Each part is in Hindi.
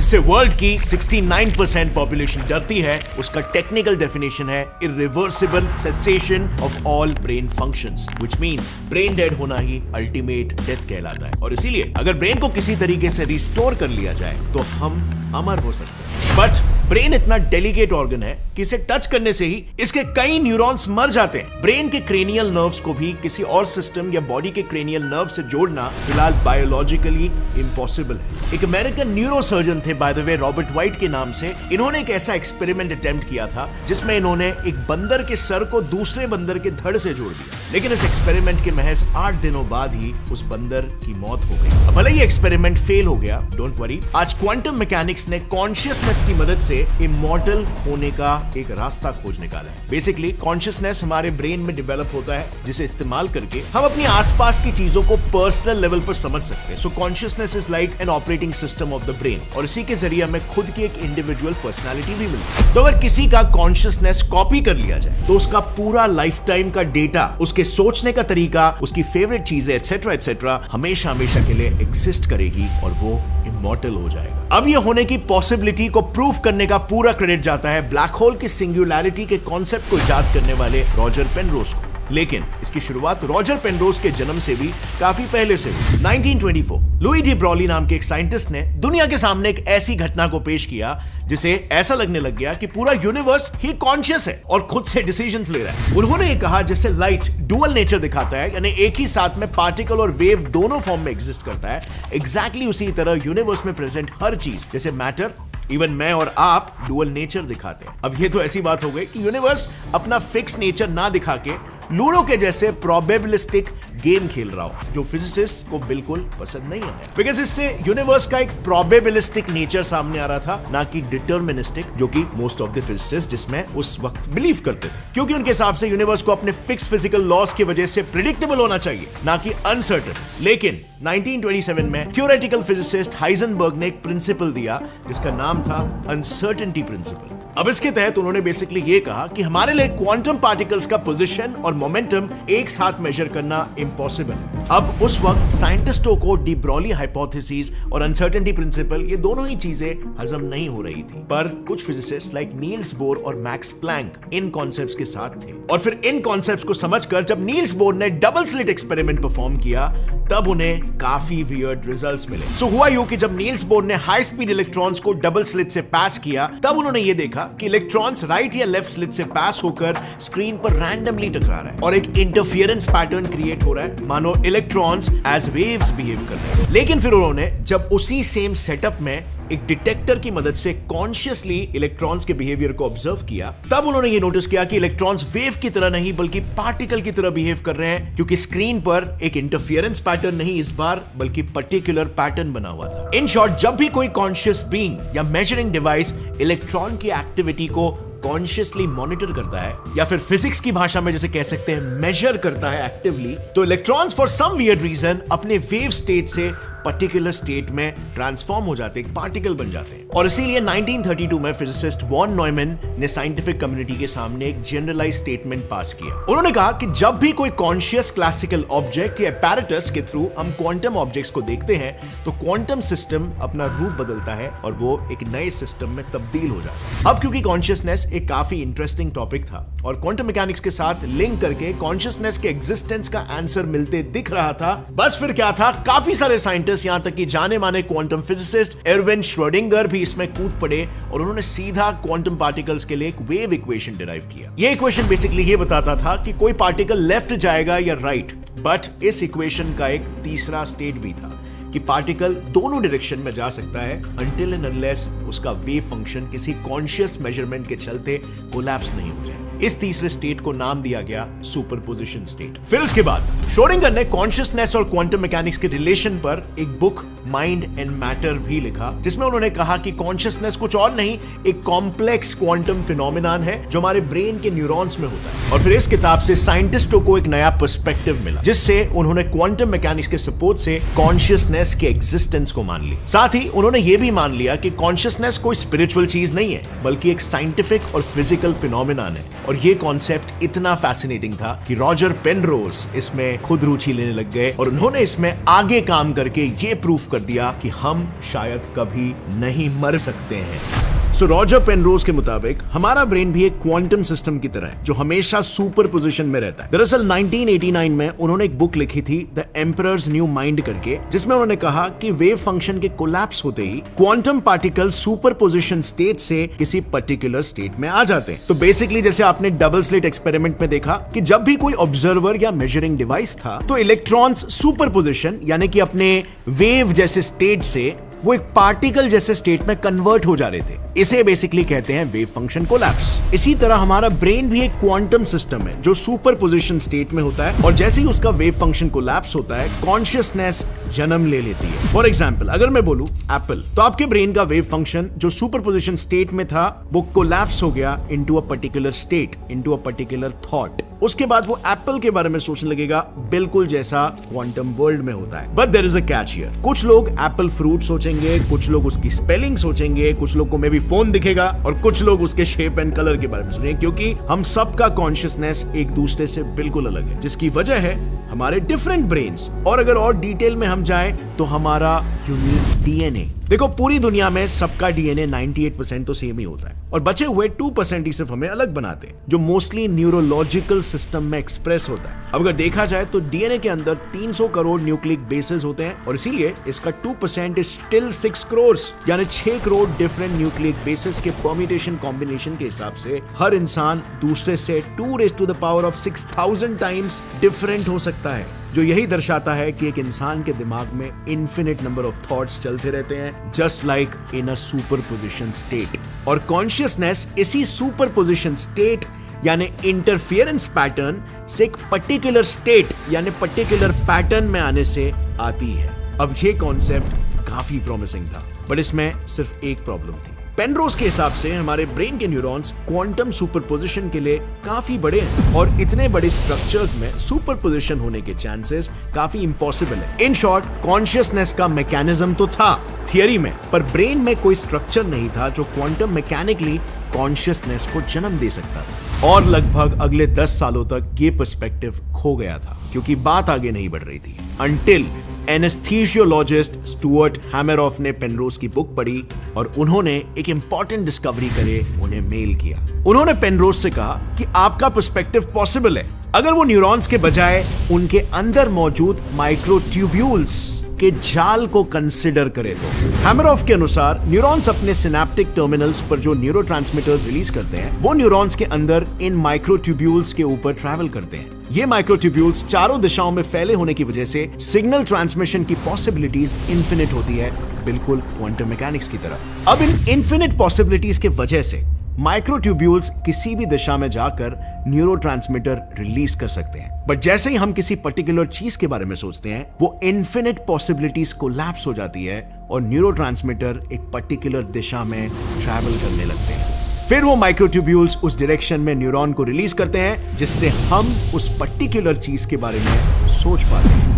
जिससे वर्ल्ड की 69% पॉपुलेशन डरती है, उसका टेक्निकल डेफिनेशन है irreversible cessation of all brain functions, which means brain dead होना ही अल्टीमेट डेथ कहलाता है। और इसीलिए अगर ब्रेन को किसी तरीके से रिस्टोर कर लिया जाए तो हम अमर हो सकते हैं। बट ब्रेन इतना डेलिकेट ऑर्गन है कि इसे टच करने से ही इसके कई न्यूरॉन्स मर जाते हैं। ब्रेन के क्रेनियल नर्व्स को भी किसी और सिस्टम या बॉडी के क्रेनियल नर्व से जोड़ना फिलहाल बायोलॉजिकली इम्पॉसिबल है। एक अमेरिकन न्यूरोसर्जन थे by the way, Robert white के नाम से। इन्होंने एक ऐसा एक्सपेरिमेंट अटेम्प्ट किया था जिसमें इन्होंने एक बंदर के सर को दूसरे बंदर के धड़ से जोड़ दिया, लेकिन इस एक्सपेरिमेंट के महज 8 दिनों बाद ही उस बंदर की मौत हो गई। अब भले ही एक्सपेरिमेंट फेल हो गया, डोंट वरी, आज क्वांटम मैकेनिक्स ने कॉन्शियसनेस की मदद से इमॉर्टल होने का एक रास्ता खोज निकाला है। बेसिकली कॉन्शियसनेस हमारे ब्रेन में डेवलप होता है, जिसे इस्तेमाल करके हम अपनी आसपास की चीजों को पर्सनल लेवल पर समझ सकते हैं। सो consciousness is like an operating system of the brain, और इसी के जरिए हमें खुद की एक इंडिविजुअल पर्सनालिटी भी मिलती है। तो अगर किसी का कॉन्शियसनेस कॉपी कर लिया जाए तो उसका पूरा लाइफ टाइम का डेटा, उसके सोचने का तरीका, उसकी फेवरेट चीजें एटसेट्रा एटसेट्रा हमेशा हमेशा के लिए एग्जिस्ट करेगी और वो इमॉर्टल हो जाएगा। अब यह होने की पॉसिबिलिटी को प्रूव करने का पूरा क्रेडिट जाता है ब्लैक होल की सिंगुलैरिटी के कॉन्सेप्ट को इजाद करने वाले रॉजर पेनरोज को। लेकिन इसकी शुरुआत रॉजर पेनरोज के जन्म से भी काफी पहले से हुई। 1924 लुई डी ब्रॉली नाम के एक साइंटिस्ट ने दुनिया के सामने एक ऐसी घटना को पेश किया जिसे ऐसा लगने लग गया कि पूरा यूनिवर्स ही कॉन्शियस है और खुद से डिसीजंस ले रहा है। उन्होंने ये कहा जैसे लाइट डुअल नेचर दिखाता है, यानी एक ही साथ में पार्टिकल और वेव दोनों फॉर्म में एग्जिस्ट करता है, एग्जैक्टली उसी तरह यूनिवर्स में प्रेजेंट हर चीज जैसे मैटर, इवन मैं और आप डुअल नेचर दिखाते हैं। अब ये तो ऐसी बात हो गई कि यूनिवर्स अपना फिक्स नेचर ना दिखा के लूडो के जैसे प्रोबेबिलिस्टिक गेम खेल रहा हो, जो फिजिसिस्ट को बिल्कुल पसंद नहीं है, बिकॉज इससे यूनिवर्स का एक प्रोबेबिलिस्टिक नेचर सामने आ रहा था, ना कि डिटर्मिनिस्टिक, जो कि मोस्ट ऑफ द फिजिसिस्ट जिसमें उस वक्त बिलीव करते थे, क्योंकि उनके हिसाब से यूनिवर्स को अपने फिक्स फिजिकल लॉस की वजह से प्रिडिक्टेबल होना चाहिए, ना कि अनसर्टेन। लेकिन 1927 में थ्योरेटिकल फिजिसिस्ट हाइजेनबर्ग ने एक प्रिंसिपल दिया जिसका नाम था अनसर्टेनिटी प्रिंसिपल। अब इसके तहत उन्होंने बेसिकली ये कहा कि हमारे लिए क्वांटम पार्टिकल्स का पोजीशन और मोमेंटम एक साथ मेजर करना इम्पॉसिबल है। अब उस वक्त साइंटिस्टों को डी ब्रॉली हाइपोथेसिस और अनसर्टेनिटी प्रिंसिपल, ये दोनों ही चीजें हजम नहीं हो रही थी, पर कुछ फिजिसिस्ट लाइक नील्स बोर और मैक्स प्लैंक इन कॉन्सेप्ट्स के साथ थे। और फिर इन कॉन्सेप्ट्स को समझकर जब नील्स बोर ने डबल स्लिट एक्सपेरिमेंट परफॉर्म किया, तब उन्हें काफी वियर्ड रिजल्ट्स मिले। सो हुआ यूं कि जब नील्स बोर ने हाई स्पीड इलेक्ट्रॉन्स को डबल स्लिट से पास किया, तब उन्होंने ये देखा कि इलेक्ट्रॉन्स राइट या लेफ्ट स्लिट से पास होकर स्क्रीन पर रैंडमली टकरा रहा है और एक इंटरफियरेंस पैटर्न क्रिएट हो रहा है, मानो इलेक्ट्रॉन्स एज वेव्स बिहेव कर रहे हैं। लेकिन फिर उन्होंने जब उसी सेम सेटअप में एक डिटेक्टर की मदद से कॉन्शियसली इलेक्ट्रॉन्स के बिहेवियर को ऑब्जर्व किया, तब उन्होंने ये नोटिस किया कि इलेक्ट्रॉन्स वेव की तरह नहीं बल्कि पार्टिकल की तरह बिहेव कर रहे हैं, क्योंकि स्क्रीन पर एक इंटरफियरेंस पैटर्न नहीं इस बार बल्कि पर्टिकुलर पैटर्न बना हुआ था। इन शॉर्ट, जब भी कोई कॉन्शियस बीइंग या मेजरिंग डिवाइस इलेक्ट्रॉन की एक्टिविटी को कॉन्शियसली मॉनिटर करता है, या फिर फिजिक्स की भाषा में जैसे कह सकते हैं मेजर करता है एक्टिवली, तो electrons for some weird reason अपने वेव स्टेट से पर्टिकुलर स्टेट में ट्रांसफॉर्म हो जाते हैं, पार्टिकल बन जाते हैं। और इसीलिए 1932 में फिजिसिस्ट वॉन नॉयमन ने साइंटिफिक कम्युनिटी के सामने एक जनरलाइज स्टेटमेंट पास किया। उन्होंने कहा कि जब भी कोई कॉन्शियस क्लासिकल ऑब्जेक्ट या apparatus के थ्रू हम क्वांटम ऑब्जेक्ट्स को देखते हैं, तो क्वांटम सिस्टम अपना रूप बदलता है और वो एक नए सिस्टम में तब्दील हो जाता है। अब क्योंकि कॉन्शियसनेस एक काफी इंटरेस्टिंग टॉपिक था और क्वांटम मैकेनिक्स के साथ लिंक करके कॉन्शियसनेस के एग्जिस्टेंस का आंसर मिलते दिख रहा था, बस फिर क्या था, काफी सारे साइंटिस्ट, यहां तक कि जाने माने क्वांटम फिजिसिस्ट एरविन श्रोडिंगर भी इसमें कूद पड़े और उन्होंने सीधा क्वांटम पार्टिकल्स के लिए एक वेव इक्वेशन डिराइव किया। यह इक्वेशन बेसिकली ये बताता था कि कोई पार्टिकल लेफ्ट जाएगा या राइट, बट इस इक्वेशन का एक तीसरा स्टेट भी था कि पार्टिकल दोनों डायरेक्शन में जा सकता है अनटिल एंड अनलेस उसका वेव फंक्शन किसी कॉन्शियस मेजरमेंट के चलते कोलैप्स नहीं हो जाए। इस तीसरे स्टेट को नाम दिया गया सुपरपोजिशन स्टेट। फिर इसके बाद श्रोडिंगर ने कॉन्शियसनेस और क्वांटम मैकेनिक्स के रिलेशन पर एक बुक माइंड एंड मैटर भी लिखा, जिसमें उन्होंने कहा कि कॉन्शियसनेस कुछ और नहीं, एक कॉम्प्लेक्स क्वांटम फिनोमिनन है जो हमारे ब्रेन के न्यूरॉन्स में होता है। और फिर इस किताब से साइंटिस्टों को एक नया पर्सपेक्टिव मिला, जिससे उन्होंने क्वांटम मैकेनिक्स के सपोर्ट से कॉन्शियसनेस के एग्जिस्टेंस को मान ली। साथ ही उन्होंने ये भी मान लिया कि कॉन्शियसनेस कोई स्पिरिचुअल चीज नहीं है, बल्कि एक साइंटिफिक और फिजिकल फिनोमिनन है और ये कॉन्सेप्ट इतना फैसिनेटिंग था कि रॉजर पेनरोज इसमें खुद रुचि लेने लग गए और उन्होंने इसमें आगे काम करके ये प्रूफ कर दिया कि हम शायद कभी नहीं मर सकते हैं। सो रॉजर पेनरोज के मुताबिक हमारा ब्रेन भी एक क्वांटम सिस्टम की तरह है जो हमेशा सुपर पोजीशन में रहता है। दरअसल 1989 में उन्होंने एक बुक लिखी थी द एम्परर्स न्यू माइंड करके, जिसमें उन्होंने कहा कि वेव फंक्शन के कोलैप्स होते ही quantum particle superposition state से किसी पर्टिकुलर स्टेट में आ जाते हैं। तो बेसिकली जैसे आपने डबल स्लिट एक्सपेरिमेंट में देखा कि जब भी कोई ऑब्जर्वर या मेजरिंग डिवाइस था तो इलेक्ट्रॉन्स सुपर पोजीशन यानी कि अपने वेव जैसे स्टेट से वो एक पार्टिकल जैसे स्टेट में कन्वर्ट हो जा रहे थे। इसे बेसिकली कहते हैं वेव फंक्शन कोलैप्स। इसी तरह हमारा ब्रेन भी एक क्वांटम सिस्टम है जो सुपर पोजीशन स्टेट में होता है और जैसे ही उसका वेव फंक्शन कोलैप्स होता है कॉन्शियसनेस जन्म ले लेती है। फॉर एग्जांपल अगर मैं बोलूं एप्पल, तो आपके ब्रेन का वेव फंक्शन जो सुपर पोजीशन स्टेट में था वो कोलैप्स हो गया into a particular state, into a particular thought. उसके बाद वो एप्पल के बारे में सोचने लगेगा बिल्कुल जैसा क्वांटम वर्ल्ड में होता है। But there is a catch here. कुछ लोग एप्पल फ्रूट सोचेंगे, कुछ लोग उसकी स्पेलिंग सोचेंगे, कुछ लोग को मे बी फोन दिखेगा और कुछ लोग उसके शेप एंड कलर के बारे में सोचेंगे, क्योंकि हम सबका कॉन्शियसनेस एक दूसरे से बिल्कुल अलग है, जिसकी वजह है हमारे डिफरेंट ब्रेन्स। और अगर और डिटेल में हम जाएं तो हमारा यूनिक डीएनए। देखो पूरी दुनिया में सबका डीएनए 98% तो सेम ही होता है और बचे हुए 2% ही सिर्फ हमें अलग बनाते हैं, जो मोस्टली न्यूरोलॉजिकल सिस्टम में एक्सप्रेस होता है। अब अगर देखा जाए तो डीएनए के अंदर 300 करोड़ न्यूक्लिक बेसेस होते हैं और इसीलिए इसका 2% इज स्टिल 6 करोड़, यानी 6 करोड़ डिफरेंट न्यूक्लिक बेसेस के परम्यूटेशन कॉम्बिनेशन के हिसाब से हर इंसान दूसरे से 2⁻⁶,000 टाइम्स डिफरेंट हो सकता है, जो यही दर्शाता है कि एक इंसान के दिमाग में इन्फिनिट नंबर ऑफ थॉट्स चलते रहते हैं, just like in a super position state. और कॉन्शियसनेस इसी सुपर पोजिशन स्टेट यानी इंटरफियरेंस पैटर्न से एक पर्टिकुलर स्टेट यानी पर्टिकुलर पैटर्न में आने से आती है। अब ये कॉन्सेप्ट काफी प्रॉमिसिंग था, बट इसमें सिर्फ एक प्रॉब्लम थी। पेनरोज के हिसाब से हमारे ब्रेन के न्यूरॉन्स क्वांटम सुपरपोजिशन के लिए काफी बड़े हैं और इतने बड़े स्ट्रक्चर्स में सुपरपोजिशन होने के चांसेस काफी इम्पॉसिबल है। इन शॉर्ट, कॉन्शियसनेस का मैकेनिज्म तो था थियरी में, पर ब्रेन में कोई स्ट्रक्चर नहीं था जो क्वांटम मैकेनिकली कॉन्शियसनेस को जन्म दे सकता था। और लगभग अगले 10 सालों तक ये पर्सपेक्टिव खो गया था क्योंकि बात आगे नहीं बढ़ रही थी, अनटिल एनेस्थीसियोलॉजिस्ट स्टुअर्ट हैमरऑफ ने पेनरोज की बुक पढ़ी और उन्होंने एक इंपॉर्टेंट डिस्कवरी करे उन्हें मेल किया। उन्होंने पेनरोज से कहा कि आपका पर्सपेक्टिव पॉसिबल है अगर वो न्यूरॉन्स के बजाय उनके अंदर मौजूद माइक्रोट्यूब्यूल्स के जाल को कंसिडर करें तो। हैमरऑफ के अनुसार न्यूरॉन्स अपने सिनेप्टिक टर्मिनल्स पर जो न्यूरोट्रांसमीटर्स रिलीज करते हैं वो न्यूरॉन्स के अंदर इन माइक्रोट्यूब्यूल्स के ऊपर ट्रैवल करते हैं। ये माइक्रोट्यूब्यूल्स चारों दिशाओं में फैले होने की वजह से सिग्नल ट्रांसमिशन की पॉसिबिलिटीज इन्फिनिट होती है, बिल्कुल क्वांटम मैकेनिक्स की तरह। अब इन इन्फिनिट पॉसिबिलिटीज के वजह से माइक्रोट्यूब्यूल्स किसी भी दिशा में जाकर न्यूरोट्रांसमीटर रिलीज कर सकते हैं, बट जैसे ही हम किसी पर्टिकुलर चीज के बारे में सोचते हैं वो इन्फिनिट पॉसिबिलिटीज कोलैप्स हो जाती है और न्यूरोट्रांसमीटर एक पर्टिकुलर दिशा में ट्रैवल करने लगते हैं। फिर वो माइक्रोट्यूब्यूल्स उस डायरेक्शन में न्यूरॉन को रिलीज करते हैं जिससे हम उस पर्टिकुलर चीज के बारे में सोच पाते हैं।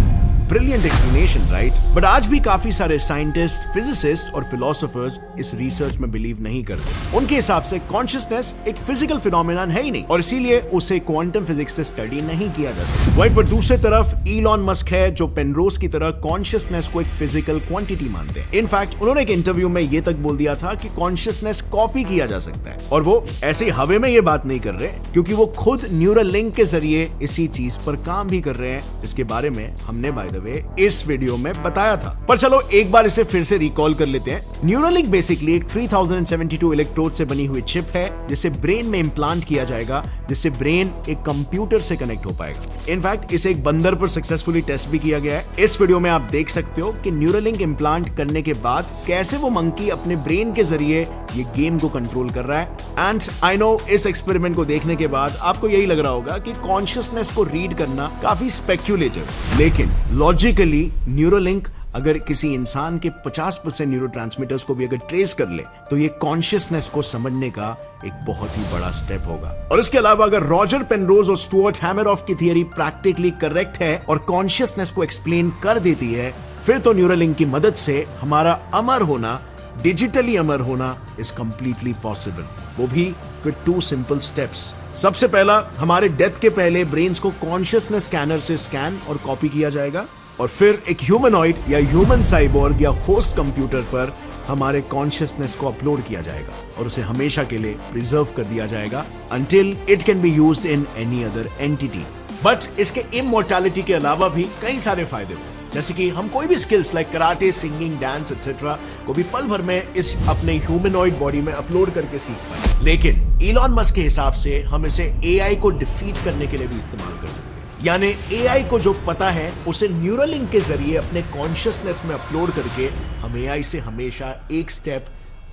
Brilliant explanation, right? बट आज भी काफी सारे साइंटिस्ट, फिजिसिस्ट और फिलोसोफर्स इस रिसर्च में बिलीव नहीं करते। उनके हिसाब से कॉन्शियसनेस एक फिजिकल फिनोमेनन है ही नहीं और इसीलिए उसे क्वांटम फिजिक्स से स्टडी नहीं किया जा सकता। वहीं पर दूसरे तरफ इलॉन मस्क है जो पेनरोज की तरह कॉन्शियसनेस को एक फिजिकल क्वांटिटी मानते हैं। इनफैक्ट उन्होंने एक इंटरव्यू में ये तक बोल दिया था कि कॉन्शियसनेस कॉपी किया जा सकता है और वो ऐसे हवे में ये बात नहीं कर रहे क्योंकि वो खुद न्यूरल लिंक के जरिए इसी चीज पर काम भी कर रहे हैं, जिसके बारे में हमने बाय द वे इस वीडियो में बताया था। पर चलो एक बार इसे फिर से रिकॉल कर लेते हैं। न्यूरलिंक बेसिकली एक 3072 इलेक्ट्रोड से बनी हुई चिप है जिसे ब्रेन में इम्प्लांट किया जाएगा, जिससे ब्रेन एक कंप्यूटर से कनेक्ट हो पाएगा। इनफैक्ट इसे एक बंदर पर सक्सेसफुली टेस्ट भी किया गया है। इस वीडियो में आप देख सकते हो कि न्यूरलिंक इम्प्लांट करने के बाद कैसे वो मंकी अपने ब्रेन के जरिए ये गेम को कंट्रोल कर रहा है। एंड आई नो इस एक्सपेरिमेंट को देखने के बाद आपको यही लग रहा होगा कि कॉन्शियसनेस को रीड करना काफी स्पेक्युलेटिव, लेकिन लॉजिकली न्यूरोलिंक अगर किसी इंसान के 50% न्यूरोट्रांसमीटर्स को भी अगर ट्रेस कर ले तो ये कॉन्शियसनेस को समझने का एक बहुत ही बड़ा स्टेप होगा। और इसके अलावा अगर रॉजर पेनरोज और स्टुअर्ट हैमरऑफ की थियरी प्रैक्टिकली करेक्ट है और कॉन्शियसनेस को एक्सप्लेन कर देती है, फिर तो न्यूरोलिंक की मदद से हमारा अमर होना, डिजिटली अमर होना इज कंप्लीटली पॉसिबल, वो भी विद 2 सिंपल स्टेप्स। सबसे पहला, हमारे डेथ के पहले ब्रेन्स को कॉन्शियसनेस स्कैनर से स्कैन और कॉपी किया जाएगा और फिर एक ह्यूमनॉइड या ह्यूमन साइबोर्ग या होस्ट कंप्यूटर पर हमारे कॉन्शियसनेस को अपलोड किया जाएगा और उसे हमेशा के लिए प्रिजर्व कर दिया जाएगा until it can be used in any other entity. But इसके इमोर्टैलिटी के अलावा भी कई सारे फायदे हुए, जैसे कि हम कोई भी skills like karate, singing, dance etcetera को भी पल भर में इस अपने ह्यूमनॉइड बॉडी में अपलोड करके सीख पाए। लेकिन इलॉन मस्क के हिसाब से हम इसे एआई को डिफीट करने के लिए भी इस्तेमाल कर सकते हैं। यानी एआई को जो पता है उसे न्यूरल लिंक के जरिए अपने कॉन्शियसनेस में अपलोड करके हम एआई से हमेशा एक स्टेप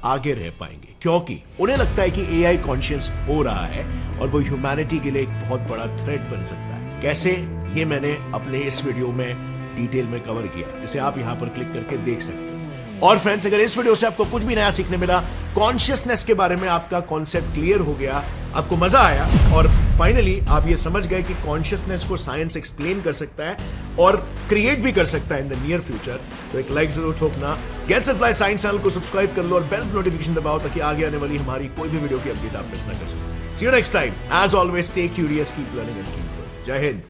आगे रह पाएंगे, क्योंकि उन्हें लगता है कि एआई कॉन्शियस हो रहा है और वो ह्यूमैनिटी के लिए एक बहुत बड़ा थ्रेट बन सकता है। कैसे, ये मैंने अपने इस वीडियो में डिटेल में कवर किया, जिसे आप यहां पर क्लिक करके देख सकते हैं। और फ्रेंड्स, अगर इस वीडियो से आपको कुछ भी नया सीखने मिला, कॉन्शियसनेस के बारे में आपका कॉन्सेप्ट क्लियर हो गया, आपको मजा आया और फाइनली आप ये समझ गए कि कॉन्शियसनेस को साइंस एक्सप्लेन कर सकता है और क्रिएट भी कर सकता है इन द नियर फ्यूचर, तो एक लाइक जरूर ठोकना। Gets and fly science channel को सब्सक्राइब कर लो और बेल नोटिफिकेशन दबाओ ताकि आगे आने वाली हमारी कोई भी वीडियो की अपडेट आप मिस ना कर सको। See you next time. As always, stay curious, keep learning and keep growing. जय हिंद।